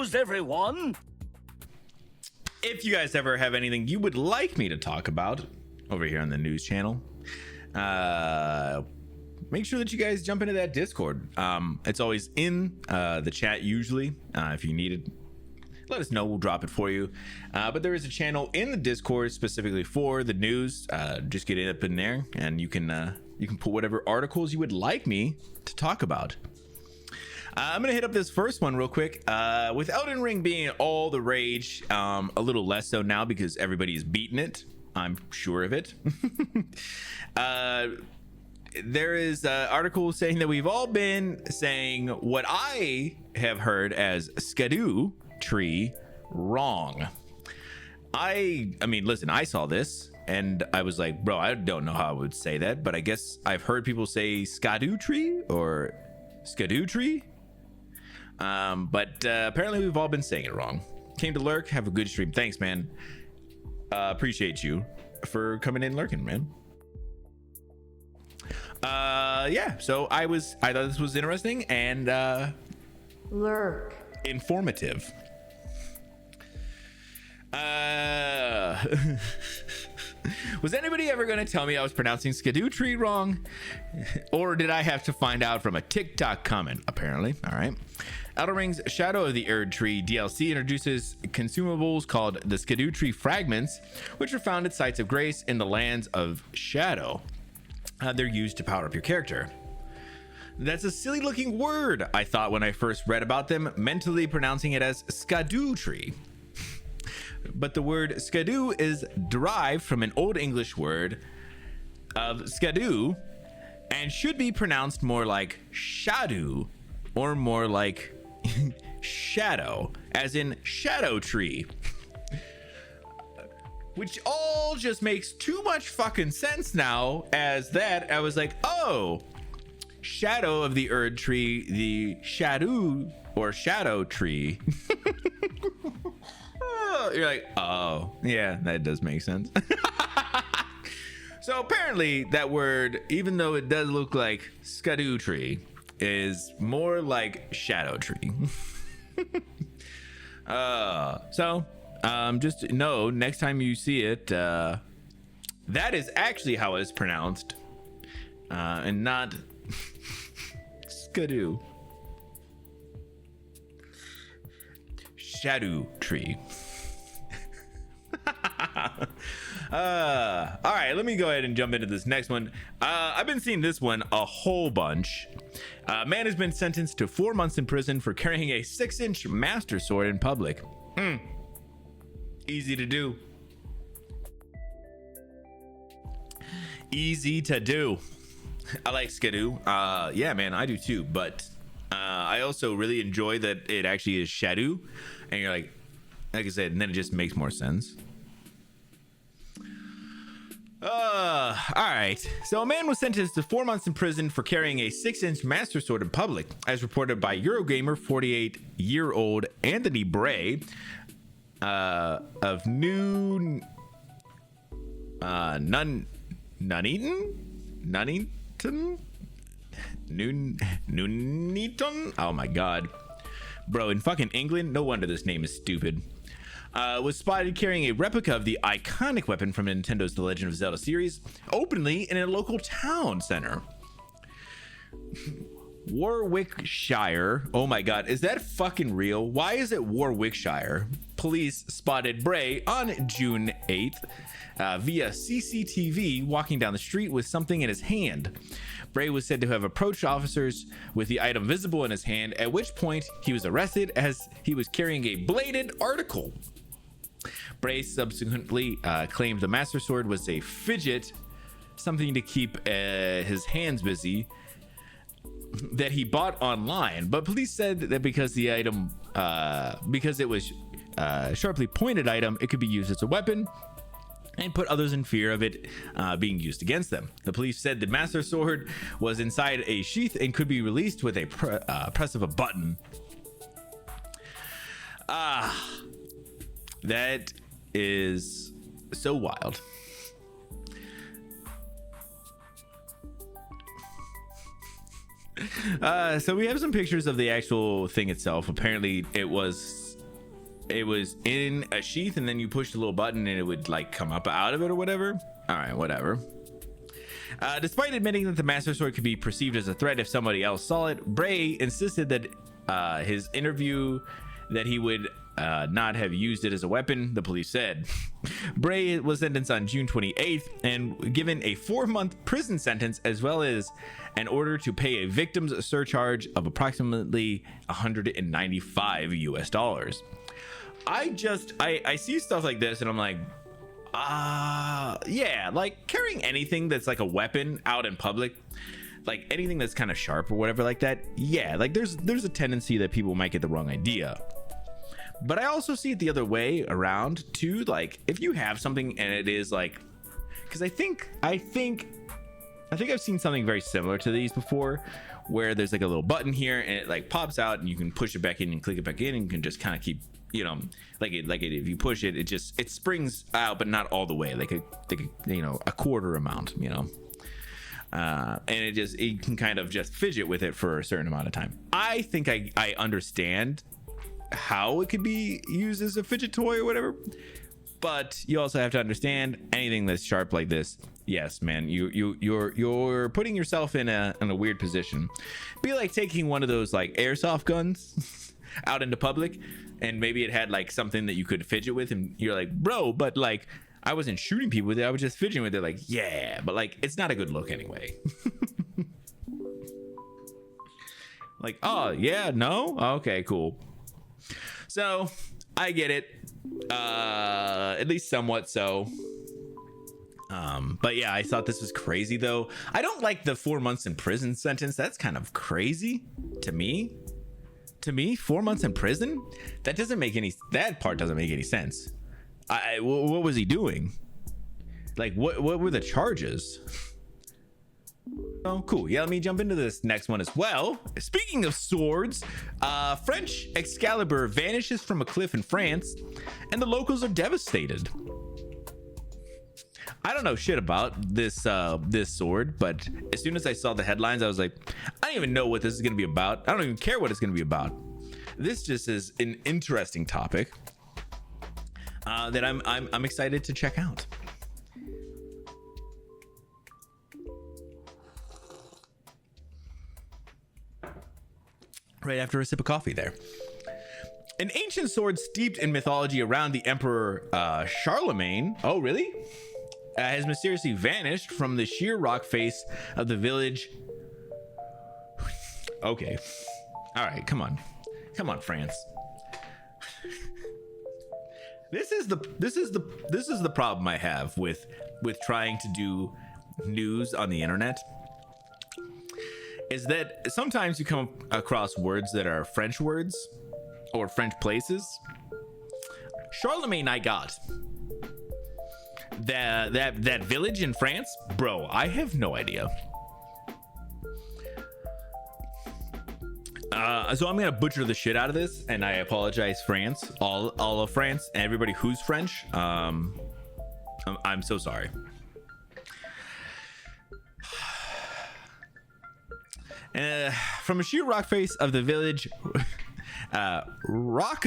news, everyone. If you guys ever have anything you would like me to talk about over here on the news channel, make sure that you guys jump into that Discord. It's always in the chat usually. If you need it, let us know, we'll drop it for you. But there is a channel in the Discord specifically for the news. Just get it up in there and you can put whatever articles you would like me to talk about. I'm gonna hit up this first one real quick. With Elden Ring being all the rage, a little less so now because everybody's beaten it, I'm sure of it. There is an article saying that we've all been saying what I have heard as Skadoo tree wrong. I mean, listen, I saw this and I was like, bro, I don't know how I would say that, but I guess I've heard people say Skadoo tree or Skadoo tree. But apparently we've all been saying it wrong. Came to lurk, have a good stream. Thanks, man. Appreciate you for coming in lurking, man. Yeah, so I thought this was interesting and lurk informative. Was anybody ever going to tell me I was pronouncing Skadoo tree wrong? Or did I have to find out from a TikTok comment? Apparently. All right. Elden Ring's Shadow of the Erd Tree DLC introduces consumables called the Skadoo Tree Fragments, which are found at sites of grace in the lands of Shadow. They're used to power up your character. That's a silly looking word, I thought when I first read about them, mentally pronouncing it as Skadoo tree. But the word Skadoo is derived from an Old English word of Skadoo and should be pronounced more like Shadoo or more like shadow, as in shadow tree. Which all just makes too much fucking sense now, as that I was like, oh, Shadow of the Erd Tree, the shadow or shadow tree. You're like, oh, yeah, that does make sense. So apparently that word, even though it does look like Skadoo tree, is more like shadow tree. Just know next time you see it, that is actually how it's pronounced, and not Skadoo. Shadow tree. All right, let me go ahead and jump into this next one. I've been seeing this one a whole bunch. Man has been sentenced to 4 months in prison for carrying a 6-inch master sword in public. Easy to do. Easy to do. I like Skadoo. Yeah, man, I do too. But I also really enjoy that it actually is Shadow, and you're like I said, and then it just makes more sense. All right. So a man was sentenced to 4 months in prison for carrying a 6-inch master sword in public, as reported by Eurogamer 48-year-old Anthony Bray of Nuneaton. Oh my god, bro, in fucking England, no wonder this name is stupid. Was spotted carrying a replica of the iconic weapon from Nintendo's The Legend of Zelda series openly in a local town center. Warwickshire. Oh my god, is that fucking real? Why is it Warwickshire? Police spotted Bray on June 8th via CCTV walking down the street with something in his hand. Bray was said to have approached officers with the item visible in his hand, at which point he was arrested as he was carrying a bladed article. Bray subsequently claimed the master sword was a fidget, something to keep his hands busy, that he bought online. But police said that because the item, because it was a sharply pointed item, it could be used as a weapon and put others in fear of it being used against them. The police said the master sword was inside a sheath and could be released with a press of a button. That is so wild. So we have some pictures of the actual thing itself. Apparently it was it was in a sheath, and then you pushed a little button and it would like come up out of it or whatever. All right, whatever. Despite admitting that the Master Sword could be perceived as a threat if somebody else saw it, Bray insisted that his interview that he would not have used it as a weapon, the police said. Bray was sentenced on June 28th and given a 4-month prison sentence, as well as an order to pay a victim's surcharge of approximately $195 US. I see stuff like this and I'm like, yeah, like carrying anything that's like a weapon out in public, like anything that's kind of sharp or whatever like that, yeah, like there's a tendency that people might get the wrong idea. But I also see it the other way around too. Like if you have something and it is like, because I think I've seen something very similar to these before, where there's like a little button here and it like pops out and you can push it back in and click it back in and you can just kind of keep, you know, if you push it, it springs out, but not all the way, like a quarter amount, you know. And it can kind of just fidget with it for a certain amount of time. I think I understand how it could be used as a fidget toy or whatever, but you also have to understand anything that's sharp like this, yes man, you're putting yourself in a weird position. Be like taking one of those like airsoft guns out into public, and maybe it had like something that you could fidget with, and you're like, bro, but like I wasn't shooting people with it, I was just fidgeting with it. Like, yeah, but like it's not a good look anyway. Like, oh yeah, no, okay, cool. So I get it, at least somewhat so. But yeah, I thought this was crazy though. I don't like the 4 months in prison sentence. That's kind of crazy to me. 4 months in prison? That part doesn't make any sense. What was he doing? Like what were the charges? Oh, cool. Yeah, let me jump into this next one as well. Speaking of swords, French Excalibur vanishes from a cliff in France, and the locals are devastated. I don't know shit about this sword, but as soon as I saw the headlines, I was like, I don't even know what this is going to be about. I don't even care what it's going to be about. This just is an interesting topic that I'm excited to check out. Right after a sip of coffee there. An ancient sword steeped in mythology around the Emperor Charlemagne. Oh, really? Has mysteriously vanished from the sheer rock face of the village. Okay. All right, come on, France. This is the problem I have with trying to do news on the internet. Is that sometimes you come across words that are French words or French places. Charlemagne, I got that village in France, bro. I have no idea. So I'm gonna butcher the shit out of this, and I apologize, France, all of France, and everybody who's French. I'm so sorry. From a sheer rock face of the village Rocamadour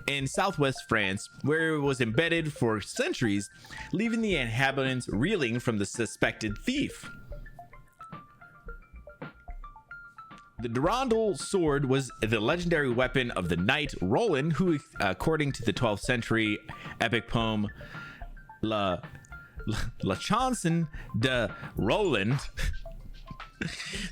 in southwest France, where it was embedded for centuries, leaving the inhabitants reeling from the suspected thief. The Durandal sword was the legendary weapon of the knight Roland, who, according to the 12th century epic poem La Chanson de Roland,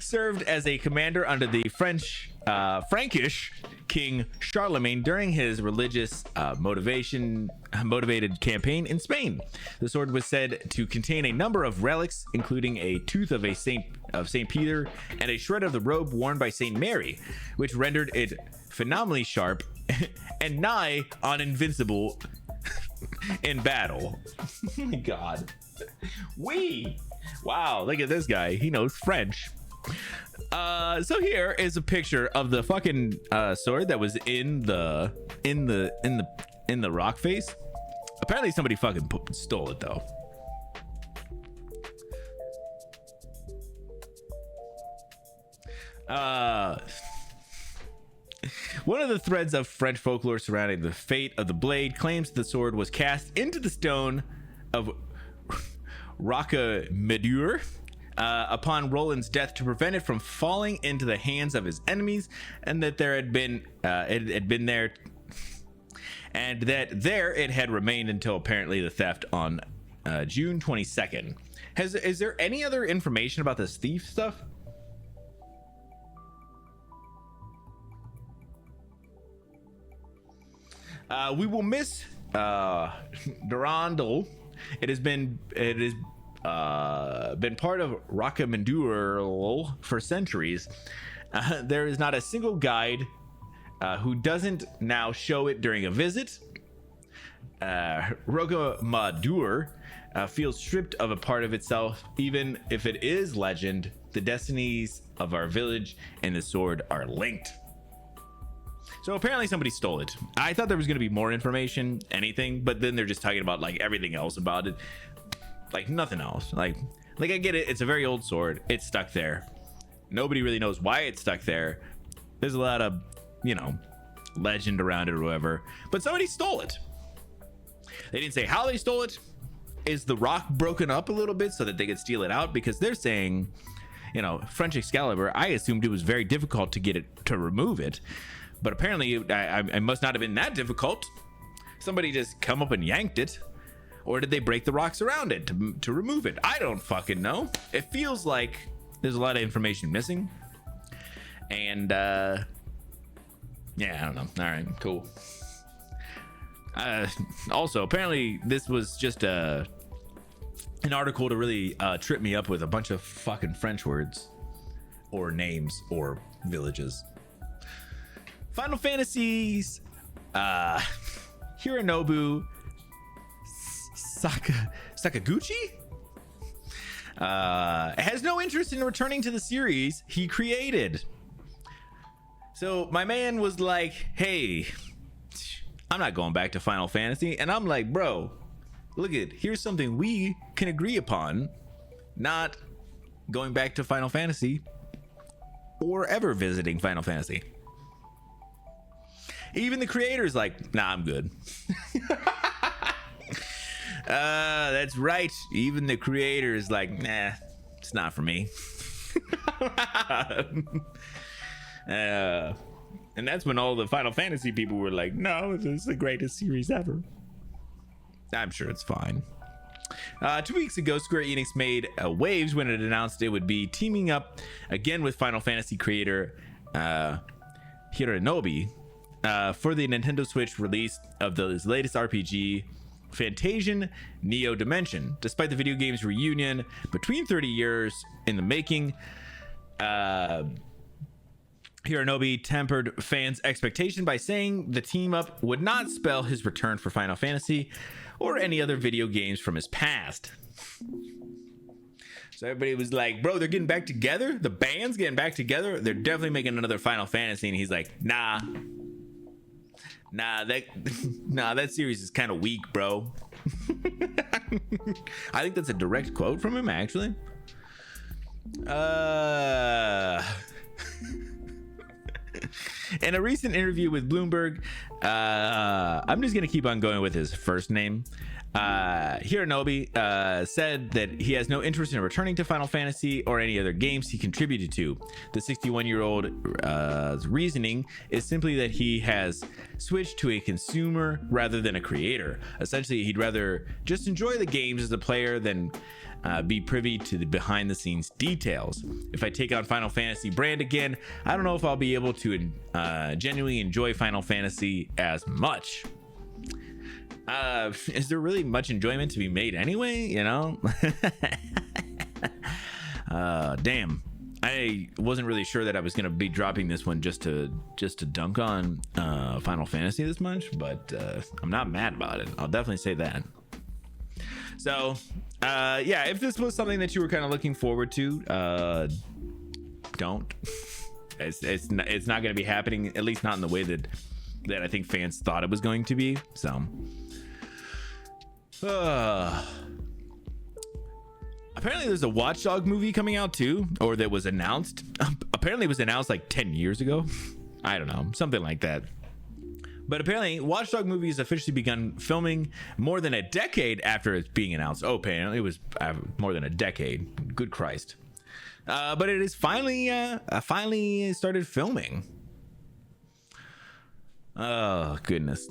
served as a commander under the Frankish king Charlemagne during his religious motivated campaign in Spain. The sword was said to contain a number of relics, including a tooth of Saint Peter and a shred of the robe worn by Saint Mary, which rendered it phenomenally sharp and nigh on invincible in battle. Oh my god. Wow, look at this guy. He knows French. So here is a picture of the fucking sword that was in the rock face. Apparently somebody fucking stole it though. One of the threads of French folklore surrounding the fate of the blade claims the sword was cast into the stone of Rocamadour upon Roland's death to prevent it from falling into the hands of his enemies, and that there had been it had been there, and that there it had remained until apparently the theft on June 22nd. Is there any other information about this thief stuff? We will miss Durandal. It has been part of Rocamadour for centuries. There is not a single guide who doesn't now show it during a visit. Rocamadour feels stripped of a part of itself, even if it is legend. The destinies of our village and the sword are linked. So apparently somebody stole it. I thought there was going to be more information, anything, but then they're just talking about like everything else about it, like nothing else. Like I get it. It's a very old sword. It's stuck there. Nobody really knows why it's stuck there. There's a lot of, legend around it or whatever, but somebody stole it. They didn't say how they stole it. Is the rock broken up a little bit so that they could steal it out? Because they're saying, French Excalibur, I assumed it was very difficult to get it to remove it. But apparently, I must not have been that difficult. Somebody just come up and yanked it. Or did they break the rocks around it to remove it? I don't fucking know. It feels like there's a lot of information missing. And, yeah, I don't know. All right, cool. Also, apparently, this was just an article to really trip me up with a bunch of fucking French words. Or names. Or villages. Final Fantasies Hironobu Sakaguchi has no interest in returning to the series he created. So my man was like, hey, I'm not going back to Final Fantasy. And I'm like, bro, look here's something we can agree upon. Not going back to Final Fantasy or ever visiting Final Fantasy. Even the creator's like, nah, I'm good. That's right. Even the creator is like, nah, it's not for me. And that's when all the Final Fantasy people were like, no, this is the greatest series ever. I'm sure it's fine. 2 weeks ago, Square Enix made waves when it announced it would be teaming up again with Final Fantasy creator Hironobu for the Nintendo Switch release of the latest RPG, Fantasian Neo Dimension. Despite the video game's reunion between 30 years in the making, Hironobu tempered fans' expectation by saying the team up would not spell his return for Final Fantasy or any other video games from his past. So everybody was like, bro, they're getting back together? The band's getting back together? They're definitely making another Final Fantasy. And he's like, nah, that series is kind of weak, bro. I think that's a direct quote from him, actually. In a recent interview with Bloomberg, I'm just gonna keep on going with his first name. Hironobu said that he has no interest in returning to Final Fantasy or any other games he contributed to. The 61-year-old reasoning is simply that he has switched to a consumer rather than a creator. Essentially, he'd rather just enjoy the games as a player than be privy to the behind-the-scenes details. If I take on Final Fantasy brand again, I don't know if I'll be able to genuinely enjoy Final Fantasy as much. Is there really much enjoyment to be made anyway? Damn. I wasn't really sure that I was gonna be dropping this one just to dunk on Final Fantasy this much, but I'm not mad about it. I'll definitely say that. So, yeah, if this was something that you were kind of looking forward to, don't. It's not going to be happening, at least not in the way that I think fans thought it was going to be. So, apparently there's a Watch Dogs movie coming out too, or that was announced. Apparently it was announced like 10 years ago. I don't know, something like that. But apparently, Watch Dogs movie has officially begun filming more than a decade after it's being announced. Oh, apparently it was more than a decade. Good Christ. But it is finally started filming. Oh, goodness.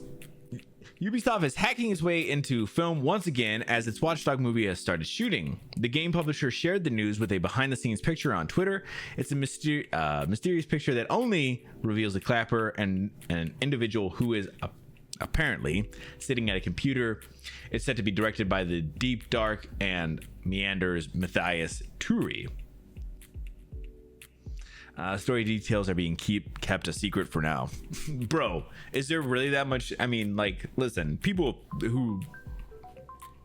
Ubisoft is hacking its way into film once again as its Watch Dogs movie has started shooting. The game publisher shared the news with a behind-the-scenes picture on Twitter. It's a mysterious picture that only reveals a clapper and an individual who is apparently sitting at a computer. It's said to be directed by the Deep Dark and Meanders Matthias Turi. Story details are being kept a secret for now. Bro, is there really that much? I mean, like, listen, people who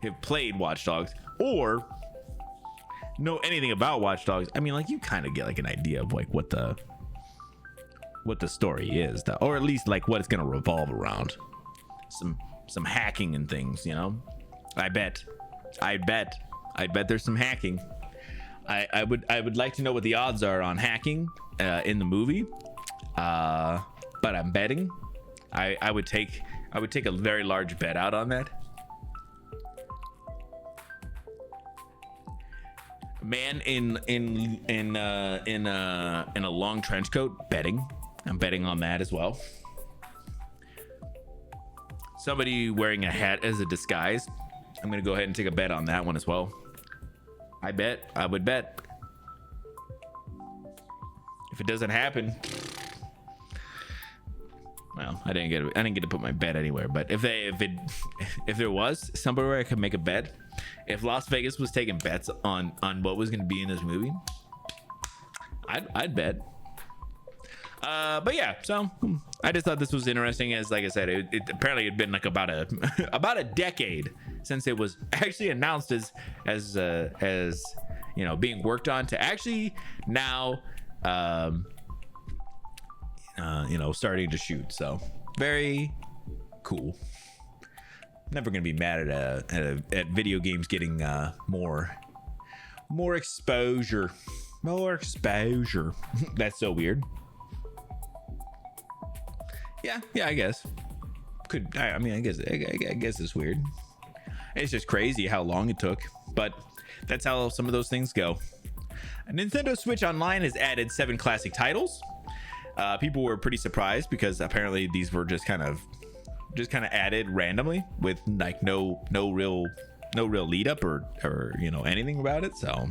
have played Watch Dogs or know anything about Watch Dogs, I mean, like, you kind of get like an idea of like what the story is, or at least like what it's gonna revolve around. Some hacking and things, you know. I bet there's some hacking. I would like to know what the odds are on hacking in the movie, but I'm betting I would take a very large bet out on that. Man in a long trench coat, betting. I'm betting on that as well. Somebody wearing a hat as a disguise. I'm gonna go ahead and take a bet on that one as well. I would bet. If it doesn't happen, well, I didn't get to put my bet anywhere. But if there was somewhere where I could make a bet, if Las Vegas was taking bets on what was going to be in this movie, I'd bet. But yeah, so I just thought this was interesting, as like I said, it apparently had been like about a decade since it was actually announced as you know, being worked on, to actually now you know, starting to shoot. So very cool. Never gonna be mad at video games getting more exposure. That's so weird. Yeah, I guess. I guess it's weird. It's just crazy how long it took, but that's how some of those things go. Nintendo Switch Online has added 7 classic titles. People were pretty surprised because apparently these were just kind of added randomly with like no real lead up or you know, anything about it. So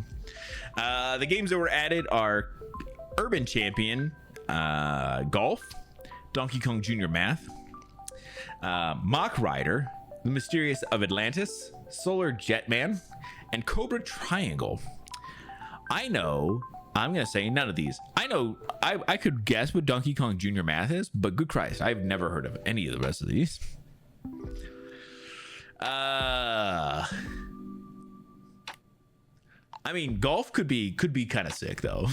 the games that were added are Urban Champion Golf, Donkey Kong Jr. Math, Mach Rider, The Mysterious of Atlantis, Solar Jetman, and Cobra Triangle. I'm gonna say none of these. I know I could guess what Donkey Kong Jr. Math is, but good Christ, I've never heard of any of the rest of these. I mean, golf could be kind of sick though.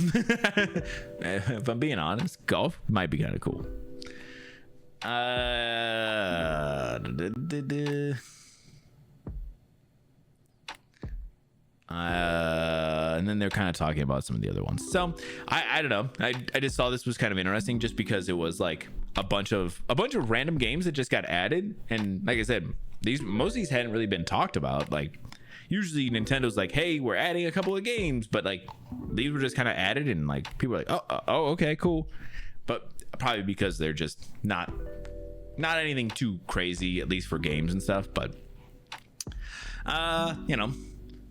If I'm being honest, golf might be kind of cool. And then they're kind of talking about some of the other ones. So I don't know. I just saw this was kind of interesting just because it was like a bunch of random games that just got added. And like I said, most of these hadn't really been talked about. Like usually Nintendo's like, hey, we're adding a couple of games, but like these were just kind of added and like people were like, oh, okay, cool. But probably because they're just not anything too crazy, at least for games and stuff. But you know,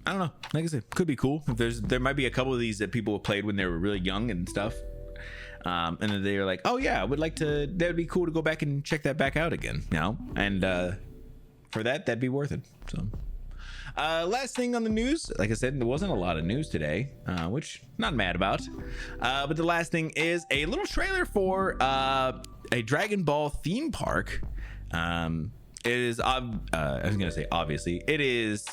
I don't know. Like I said, could be cool. If there might be a couple of these that people played when they were really young and stuff. And then they were like, oh yeah, I would like to, that would be cool to go back and check that back out again, you know? And for that'd be worth it. So last thing on the news, like I said, there wasn't a lot of news today, which not mad about. But the last thing is a little trailer for a Dragon Ball theme park. It is, I was gonna say obviously, it is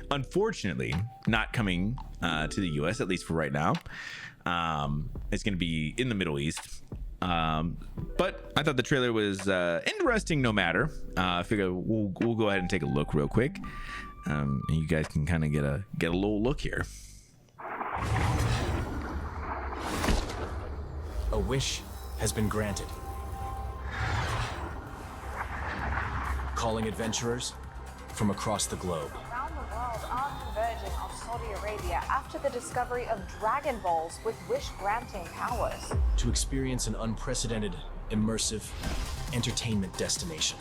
unfortunately not coming to the US, at least for right now. It's going to be in the Middle East. But I thought the trailer was interesting no matter. I figure we'll go ahead and take a look real quick. And you guys can kind of get a little look here. A wish has been granted. Calling adventurers from across the globe. Around the world are converging on Saudi Arabia after the discovery of Dragon Balls with wish-granting powers. To experience an unprecedented, immersive entertainment destination.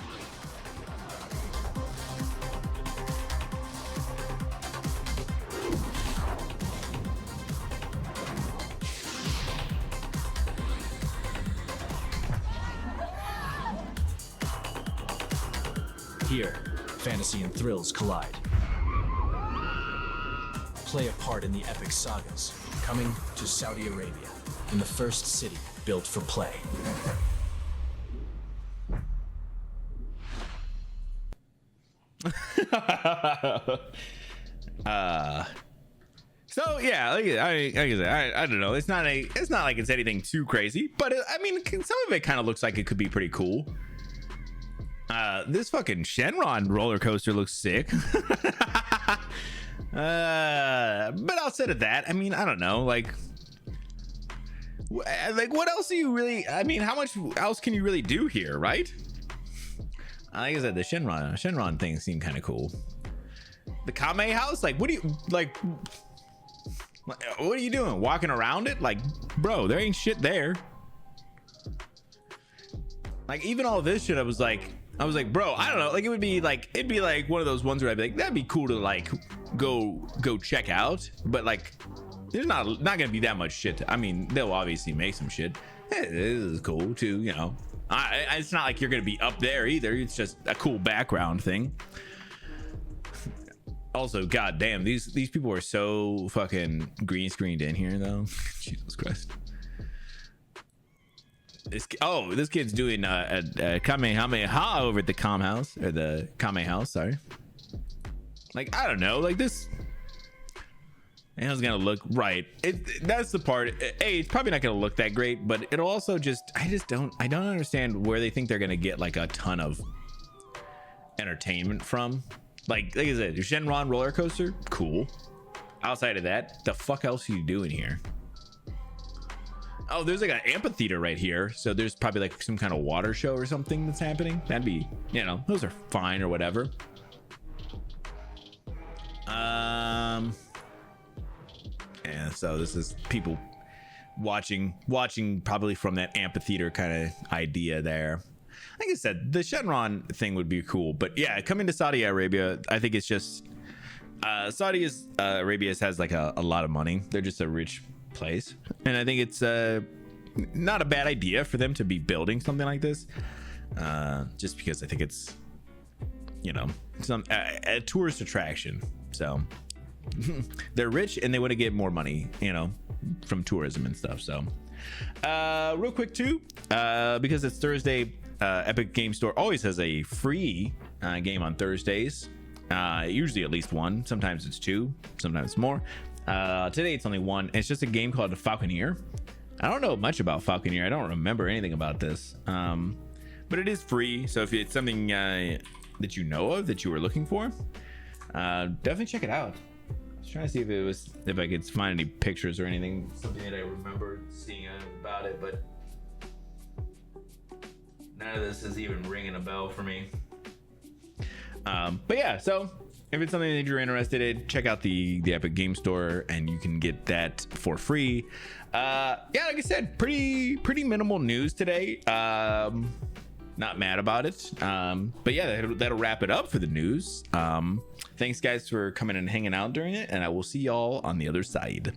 Here, fantasy and thrills collide. Play a part in the epic sagas, coming to Saudi Arabia, in the first city built for play. So yeah, like I said, I don't know. It's not like it's anything too crazy, but I mean, some of it kind of looks like it could be pretty cool. This fucking Shenron roller coaster looks sick. But outside of that, I mean, I don't know, like what else do you really, I mean, how much else can you really do here, right? Like I said, the Shenron thing seemed kind of cool. The Kame house, like, what are you doing? Walking around it? Like, bro, there ain't shit there. Like, even all this shit, I was like, bro, I don't know. Like, it'd be like one of those ones where I'd be like, that'd be cool to like go check out. But like, there's not gonna be that much shit. I mean, they'll obviously make some shit. Hey, this is cool too, you know. It's not like you're gonna be up there either. It's just a cool background thing. Also, goddamn, these people are so fucking green screened in here though. Jesus Christ. This kid's doing a Kamehameha over at the Kame house, or the Kame house, sorry. Like, I don't know, like this, and it's gonna look right. That's the part. It's probably not gonna look that great, but it'll also I don't understand where they think they're gonna get like a ton of entertainment from. Like I said, Shenron roller coaster, cool. Outside of that, the fuck else are you doing here? Oh, there's like an amphitheater right here, so there's probably like some kind of water show or something that's happening. That'd be, you know, those are fine or whatever. Yeah, so this is people watching probably from that amphitheater kind of idea there. Like I said, the Shenron thing would be cool, but yeah, coming to Saudi Arabia, I think it's just Saudi Arabia has like a lot of money. They're just a rich place, and I think it's not a bad idea for them to be building something like this, just because I think it's, you know, a tourist attraction. So they're rich and they want to get more money, you know, from tourism and stuff. So real quick too, because it's Thursday, Epic Game Store always has a free game on Thursdays, usually at least one, sometimes it's two, sometimes more. Today it's only one. It's just a game called Falconeer. I don't know much about Falconeer. I don't remember anything about this, but it is free, so if it's something that you know of that you were looking for, definitely check it out. I was trying to see if I could find any pictures or anything, something that I remember seeing about it, but none of this is even ringing a bell for me. But yeah, so if it's something that you're interested in, check out the Epic Game Store and you can get that for free. Yeah, like I said, pretty minimal news today. Not mad about it. But yeah, that'll wrap it up for the news. Thanks guys for coming and hanging out during it, and I will see y'all on the other side.